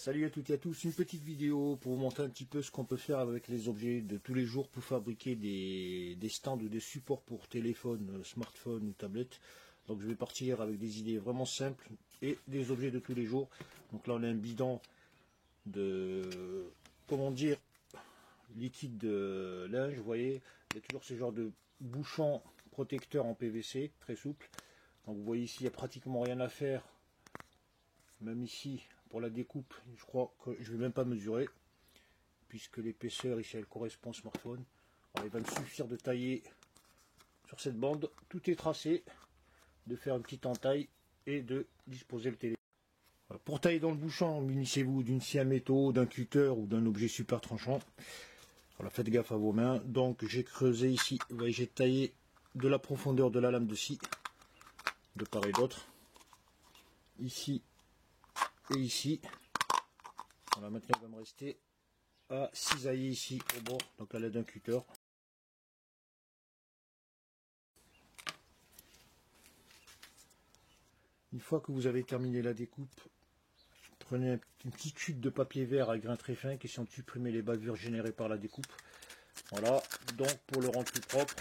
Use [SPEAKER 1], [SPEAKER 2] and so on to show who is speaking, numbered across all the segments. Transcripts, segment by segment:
[SPEAKER 1] Salut à toutes et à tous, une petite vidéo pour vous montrer un petit peu ce qu'on peut faire avec les objets de tous les jours pour fabriquer des stands ou des supports pour téléphone, smartphone ou tablette. Donc je vais partir avec des idées vraiment simples et des objets de tous les jours. Donc là on a un bidon de, comment dire, liquide de linge, vous voyez, il y a toujours ce genre de bouchon protecteur en PVC, très souple. Donc vous voyez ici il n'y a pratiquement rien à faire, même ici. Pour la découpe, je crois que je ne vais même pas mesurer, puisque l'épaisseur ici elle correspond au smartphone. Alors, il va me suffire de tailler sur cette bande, tout est tracé, de faire une petite entaille et de disposer le téléphone. Voilà. Pour tailler dans le bouchon, munissez-vous d'une scie à métaux, d'un cutter ou d'un objet super tranchant. Voilà, faites gaffe à vos mains. Donc j'ai creusé ici, vous voyez, j'ai taillé de la profondeur de la lame de scie, de part et d'autre, ici et ici. Voilà, maintenant il va me rester à cisailler ici au bord, donc à l'aide d'un cutter. Une fois que vous avez terminé la découpe, prenez une petite chute de papier vert à grain très fin, question de supprimer les bavures générées par la découpe. Voilà, donc pour le rendre plus propre,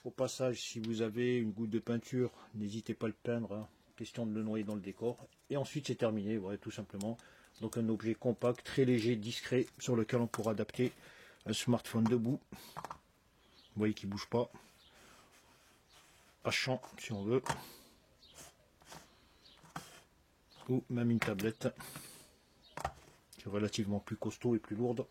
[SPEAKER 1] au passage, si vous avez une goutte de peinture, n'hésitez pas à le peindre, hein, question de le noyer dans le décor. Et ensuite c'est terminé, voilà, tout simplement. Donc un objet compact, très léger, discret, sur lequel on pourra adapter un smartphone debout. Vous voyez qu'il ne bouge pas. À champ, si on veut. Ou même une tablette, qui est relativement plus costaud et plus lourde.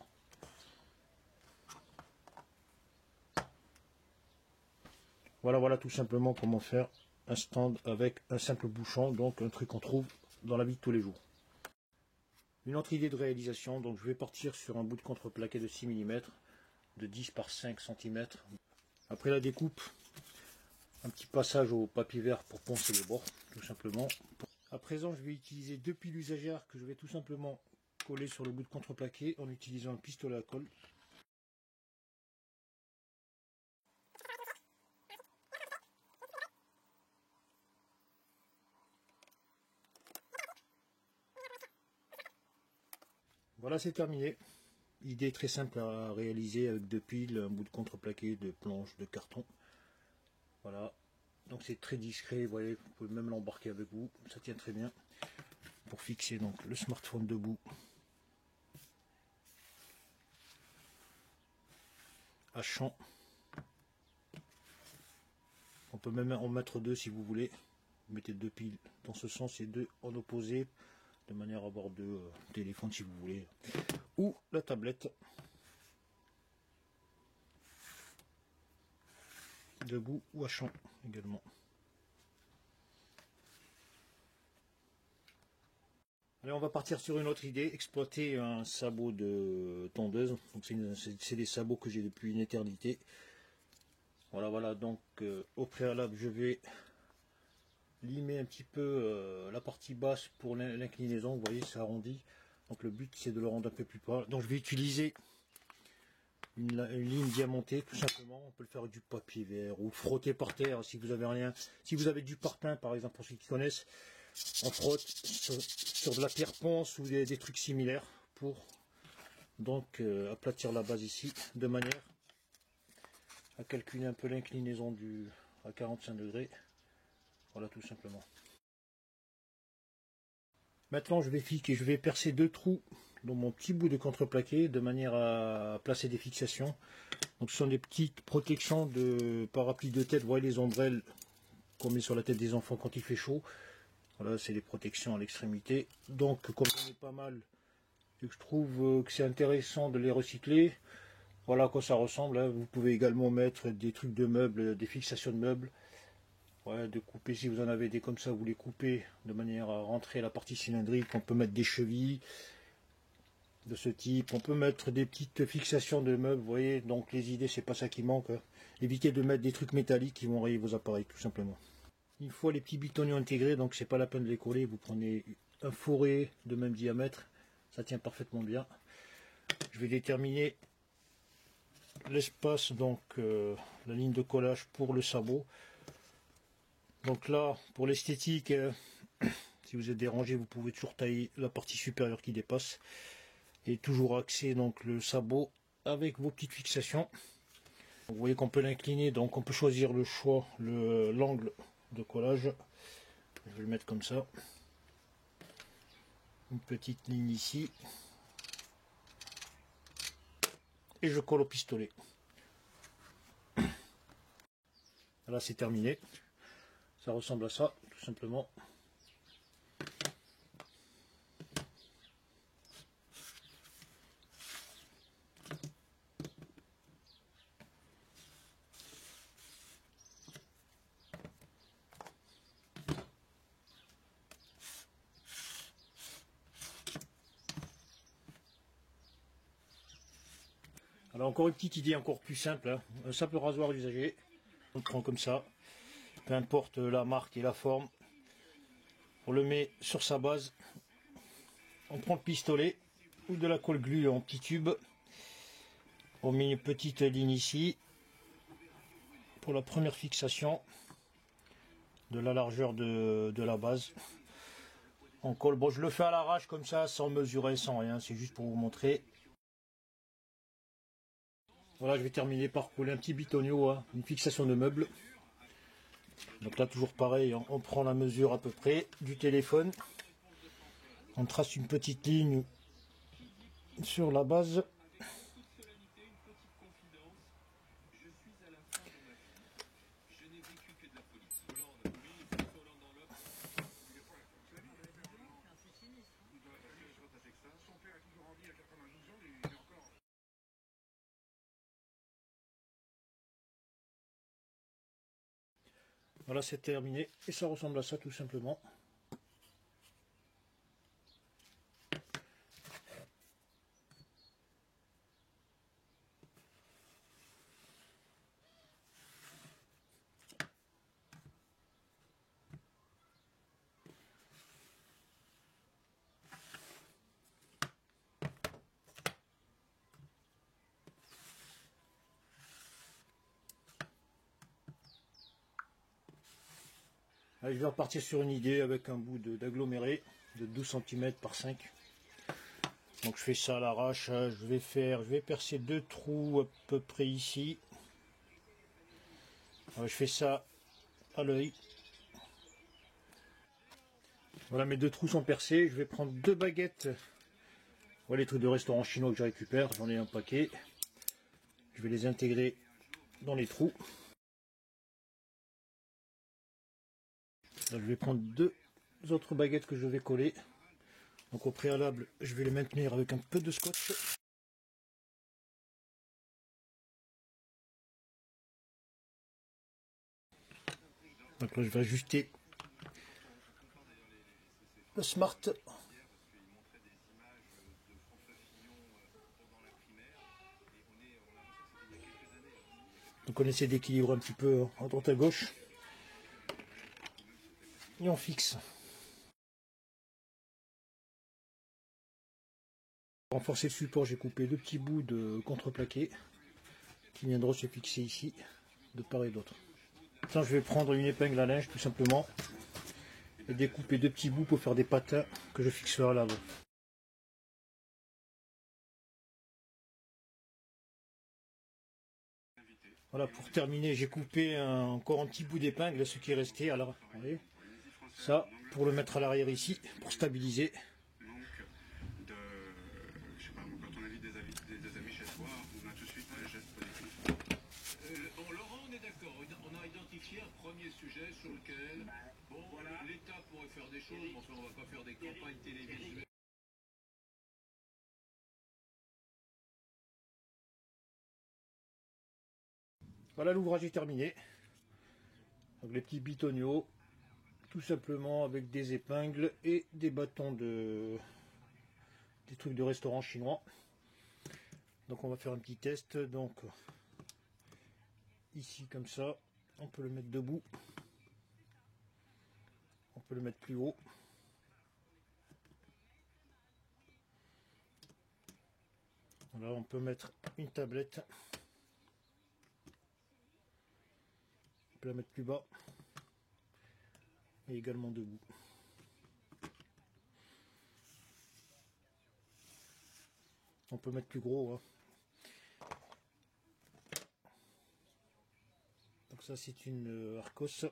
[SPEAKER 1] Voilà tout simplement comment faire un stand avec un simple bouchon, donc un truc qu'on trouve dans la vie de tous les jours. Une autre idée de réalisation, donc je vais partir sur un bout de contreplaqué de 6 mm, de 10 par 5 cm. Après la découpe, un petit passage au papier vert pour poncer les bords, tout simplement. À présent, je vais utiliser deux piles usagères que je vais tout simplement coller sur le bout de contreplaqué en utilisant un pistolet à colle. Voilà, c'est terminé. Idée très simple à réaliser avec deux piles, un bout de contreplaqué, de planches, de carton. Voilà, donc c'est très discret, vous voyez, vous pouvez même l'embarquer avec vous, ça tient très bien. Pour fixer donc le smartphone debout. À champ. On peut même en mettre deux si vous voulez. Vous mettez deux piles dans ce sens et deux en opposé, de manière à avoir deux téléphones si vous voulez. Ou la tablette. Debout ou à champ également. Allez, on va partir sur une autre idée, exploiter un sabot de tondeuse. C'est des sabots que j'ai depuis une éternité. Voilà, donc au préalable je vais limer un petit peu la partie basse pour l'inclinaison, vous voyez c'est arrondi. Donc le but c'est de le rendre un peu plus plat. Donc je vais utiliser une ligne diamantée tout simplement. On peut le faire avec du papier vert ou frotter par terre si vous avez rien. Si vous avez du parpaing par exemple, pour ceux qui connaissent, on frotte sur de la pierre ponce ou des trucs similaires pour donc aplatir la base ici de manière à calculer un peu l'inclinaison à 45 degrés. Voilà tout simplement. Maintenant je vais percer deux trous dans mon petit bout de contreplaqué de manière à placer des fixations. Donc ce sont des petites protections de parapluie de tête, vous voyez les ombrelles qu'on met sur la tête des enfants quand il fait chaud. Voilà, c'est des protections à l'extrémité. Donc comme j'en ai pas mal, je trouve que c'est intéressant de les recycler. Voilà à quoi ça ressemble, hein. Vous pouvez également mettre des trucs de meubles, des fixations de meubles. Ouais, de couper, si vous en avez des comme ça, vous les coupez de manière à rentrer la partie cylindrique. On peut mettre des chevilles de ce type. On peut mettre des petites fixations de meubles, vous voyez. Donc les idées, c'est pas ça qui manque, hein. Évitez de mettre des trucs métalliques qui vont rayer vos appareils, tout simplement. Une fois les petits bitoniers intégrés, donc c'est pas la peine de les coller. Vous prenez un fourré de même diamètre. Ça tient parfaitement bien. Je vais déterminer l'espace, donc la ligne de collage pour le sabot. Donc là, pour l'esthétique, Si vous êtes dérangé, vous pouvez toujours tailler la partie supérieure qui dépasse. Et toujours axer donc le sabot avec vos petites fixations. Vous voyez qu'on peut l'incliner, donc on peut choisir l'angle de collage. Je vais le mettre comme ça. Une petite ligne ici. Et je colle au pistolet. Là c'est terminé. Ça ressemble à ça, tout simplement. Alors encore une petite idée encore plus simple, hein. Un simple rasoir usagé, on le prend comme ça, peu importe la marque et la forme, on le met sur sa base, on prend le pistolet ou de la colle glue en petit tube, on met une petite ligne ici pour la première fixation de la largeur de la base. On colle, bon je le fais à l'arrache comme ça, sans mesurer, sans rien, c'est juste pour vous montrer. Voilà, je vais terminer par coller un petit bitonio, hein, une fixation de meuble. Donc là, toujours pareil, on prend la mesure à peu près du téléphone. On trace une petite ligne sur la base. Voilà, c'est terminé et ça ressemble à ça tout simplement. Allez, je vais repartir sur une idée avec un bout d'aggloméré de 12 cm par 5. Donc je fais ça à l'arrache, je vais percer 2 trous à peu près ici. Je fais ça à l'œil. Voilà, mes 2 trous sont percés. Je vais prendre 2 baguettes. Voilà les trucs de restaurant chinois que je récupère, j'en ai un paquet. Je vais les intégrer dans les trous. Là, je vais prendre 2 autres baguettes que je vais coller. Donc au préalable, je vais les maintenir avec un peu de scotch. Donc là, je vais ajuster le Smart. Donc on essaie d'équilibrer un petit peu à droite à gauche. Et on fixe. Pour renforcer le support, j'ai coupé 2 petits bouts de contreplaqué qui viendront se fixer ici, de part et d'autre. Maintenant, je vais prendre une épingle à linge tout simplement et découper 2 petits bouts pour faire des patins que je fixerai à l'avant. Voilà, pour terminer, j'ai coupé encore un petit bout d'épingle, ce qui est resté. Alors, voyez, ça, pour le mettre à l'arrière ici, pour stabiliser.
[SPEAKER 2] Je sais pas, quand on invite des amis chez soi, on a tout de suite un geste positif. Bon, Laurent, on est d'accord. On a identifié un premier sujet sur lequel, bon, voilà, l'État pourrait faire des choses, mais enfin, on va pas faire des campagnes télévisuelles.
[SPEAKER 1] Voilà, l'ouvrage est terminé. Donc les petits bitonio, tout simplement avec des épingles et des bâtons des trucs de restaurant chinois. Donc on va faire un petit test. Donc ici comme ça, on peut le mettre debout, on peut le mettre plus haut. Voilà, on peut mettre une tablette, on peut la mettre plus bas et également debout. On peut mettre plus gros. Hein. Donc ça c'est une Arcos,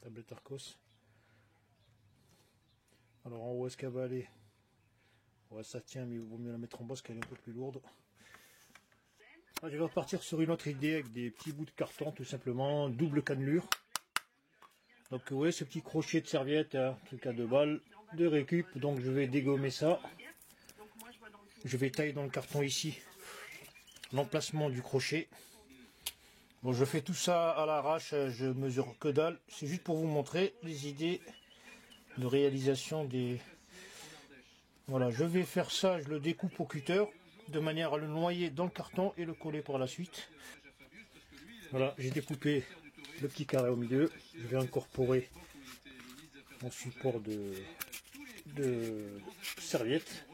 [SPEAKER 1] tablette Arcos. Alors en haut est-ce qu'elle va aller? Ouais, ça tient, mais il vaut mieux la mettre en bas parce qu'elle est un peu plus lourde. Ah, je vais repartir sur une autre idée avec des petits bouts de carton tout simplement, double cannelure. Donc ouais, ce petit crochet de serviette, hein, truc à 2 balles de récup. Donc je vais dégommer ça. Je vais tailler dans le carton ici l'emplacement du crochet. Bon, je fais tout ça à l'arrache, je mesure que dalle. C'est juste pour vous montrer les idées de réalisation des... Voilà, je vais faire ça, je le découpe au cutter de manière à le noyer dans le carton et le coller par la suite. Voilà, j'ai découpé le petit carré au milieu. Je vais incorporer mon support de serviette.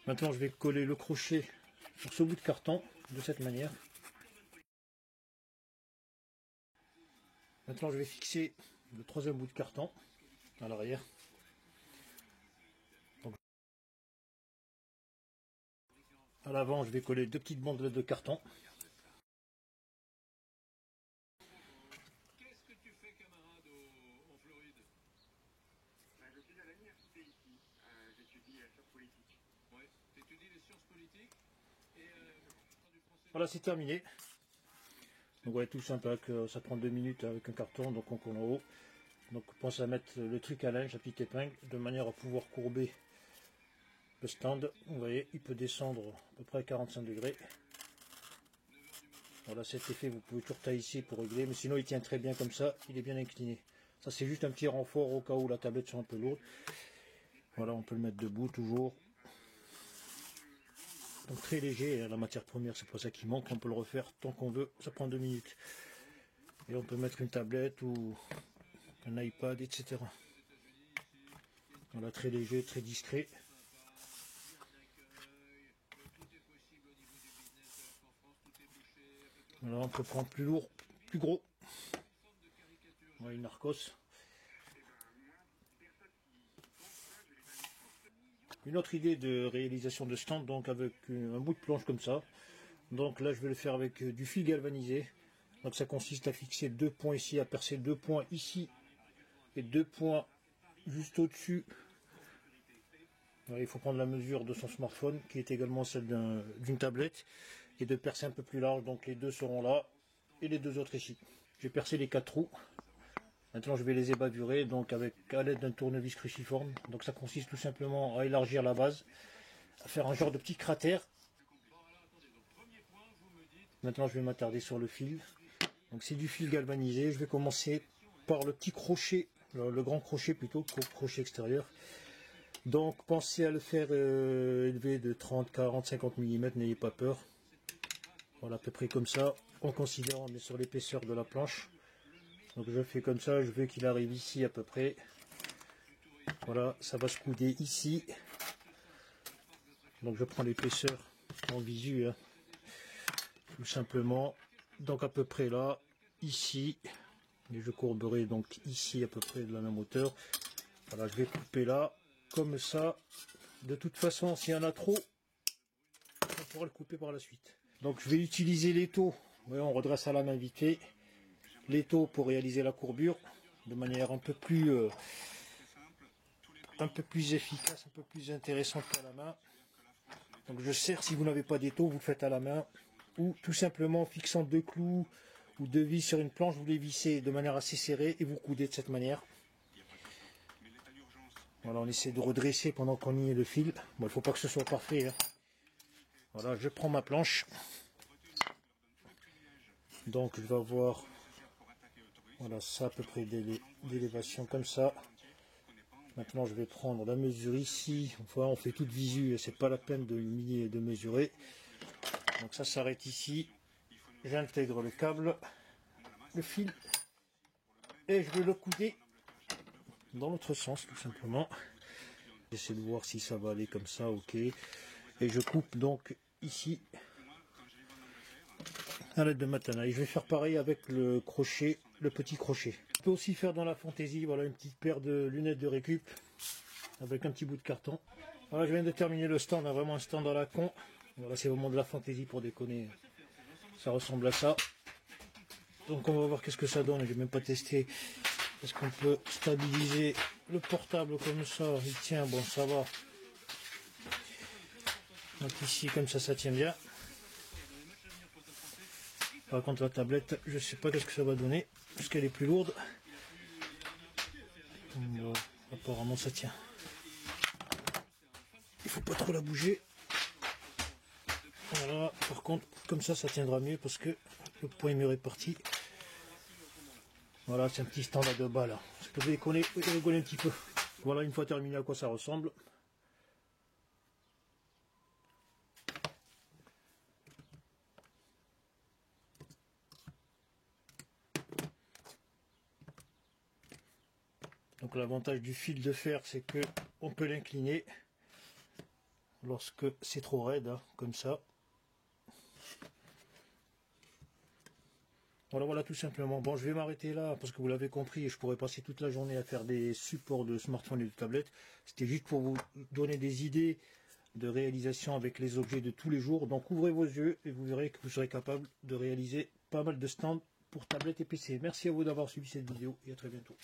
[SPEAKER 1] Maintenant, je vais coller le crochet sur ce bout de carton de cette manière. Maintenant, je vais fixer le 3e bout de carton à l'arrière. À l'avant, je vais coller 2 petites bandelettes de carton.
[SPEAKER 2] Qu'est-ce que tu fais, camarade, en Floride?
[SPEAKER 3] Je suis à l'université ici. J'étudie la science politique.
[SPEAKER 2] Ouais, tu étudies les sciences politiques et du français.
[SPEAKER 1] Voilà, c'est terminé. Donc ouais, tout simple, avec, ça prend 2 minutes avec un carton, donc on colle en haut. Donc pense à mettre le truc à linge, la petite épingle, de manière à pouvoir courber le stand. Vous voyez, il peut descendre à peu près à 45 degrés. Voilà, cet effet, vous pouvez toujours tailler ici pour régler, mais sinon il tient très bien comme ça, il est bien incliné. Ça c'est juste un petit renfort au cas où la tablette soit un peu lourde. Voilà, on peut le mettre debout toujours. Donc très léger, la matière première, c'est pas ça qui manque, on peut le refaire tant qu'on veut, ça prend 2 minutes. Et on peut mettre une tablette ou un iPad, etc. Voilà, très léger, très discret. Voilà, on peut prendre plus lourd, plus gros. Voilà, une Arcos. Une autre idée de réalisation de stand, donc avec un bout de planche comme ça. Donc là, je vais le faire avec du fil galvanisé. Donc ça consiste à fixer 2 points ici, à percer 2 points ici et 2 points juste au-dessus. Il faut prendre la mesure de son smartphone, qui est également celle d'une tablette, et de percer un peu plus large. Donc les deux seront là et les 2 autres ici. J'ai percé les 4 trous. Maintenant, je vais les ébadurer donc à l'aide d'un tournevis cruciforme. Donc ça consiste tout simplement à élargir la base, à faire un genre de petit cratère. Maintenant, je vais m'attarder sur le fil. Donc c'est du fil galvanisé. Je vais commencer par le petit crochet, le grand crochet plutôt, crochet extérieur. Donc pensez à le faire élever de 30, 40, 50 mm, n'ayez pas peur. Voilà, à peu près comme ça, en considérant bien sûr l'épaisseur de la planche. Donc je fais comme ça, je veux qu'il arrive ici à peu près. Voilà, ça va se couder ici. Donc je prends l'épaisseur en visu, hein, tout simplement. Donc à peu près là, ici. Et je courberai donc ici à peu près de la même hauteur. Voilà, je vais couper là, comme ça. De toute façon, s'il y en a trop, on pourra le couper par la suite. Donc je vais utiliser l'étau. Ouais, on redresse à la main vite fait. L'étau pour réaliser la courbure de manière un peu plus efficace, un peu plus intéressante qu'à la main. Donc je serre, si vous n'avez pas d'étau, vous le faites à la main, ou tout simplement en fixant 2 clous ou 2 vis sur une planche, vous les vissez de manière assez serrée et vous coudez de cette manière. Voilà, on essaie de redresser pendant qu'on y est le fil. Bon, il ne faut pas que ce soit parfait, hein. Voilà, je prends ma planche. Donc je vais avoir, voilà, ça à peu près d'élévation comme ça. Maintenant je vais prendre la mesure ici. Enfin, on fait toute visu, c'est pas la peine de mesurer. Donc ça s'arrête ici. J'intègre le câble, le fil, et je vais le couder dans l'autre sens tout simplement. J'essaie de voir si ça va aller comme ça, ok. Et je coupe donc ici à l'aide de ma tenaille. Je vais faire pareil avec le crochet, le petit crochet. Je peux aussi faire dans la fantaisie, voilà, une petite paire de lunettes de récup avec un petit bout de carton. Voilà, je viens de terminer le stand, vraiment un stand à la con. Voilà, c'est vraiment de la fantaisie pour déconner. Ça ressemble à ça. Donc on va voir qu'est-ce que ça donne. J'ai même pas testé. Est-ce qu'on peut stabiliser le portable comme ça? Il tient, bon ça va. Donc ici comme ça tient bien. Par contre la tablette, je sais pas qu'est-ce que ça va donner, parce qu'elle est plus lourde. Bon, apparemment ça tient. Il faut pas trop la bouger. Voilà, par contre comme ça tiendra mieux parce que le poids est mieux réparti. Voilà, c'est un petit stand à 2 balles là. Je peux déconner, rigoler un petit peu. Voilà, une fois terminé à quoi ça ressemble. Donc l'avantage du fil de fer, c'est que on peut l'incliner lorsque c'est trop raide, hein, comme ça. Voilà tout simplement. Bon, je vais m'arrêter là parce que vous l'avez compris, je pourrais passer toute la journée à faire des supports de smartphone et de tablette. C'était juste pour vous donner des idées de réalisation avec les objets de tous les jours. Donc ouvrez vos yeux et vous verrez que vous serez capable de réaliser pas mal de stands pour tablettes et PC. Merci à vous d'avoir suivi cette vidéo et à très bientôt.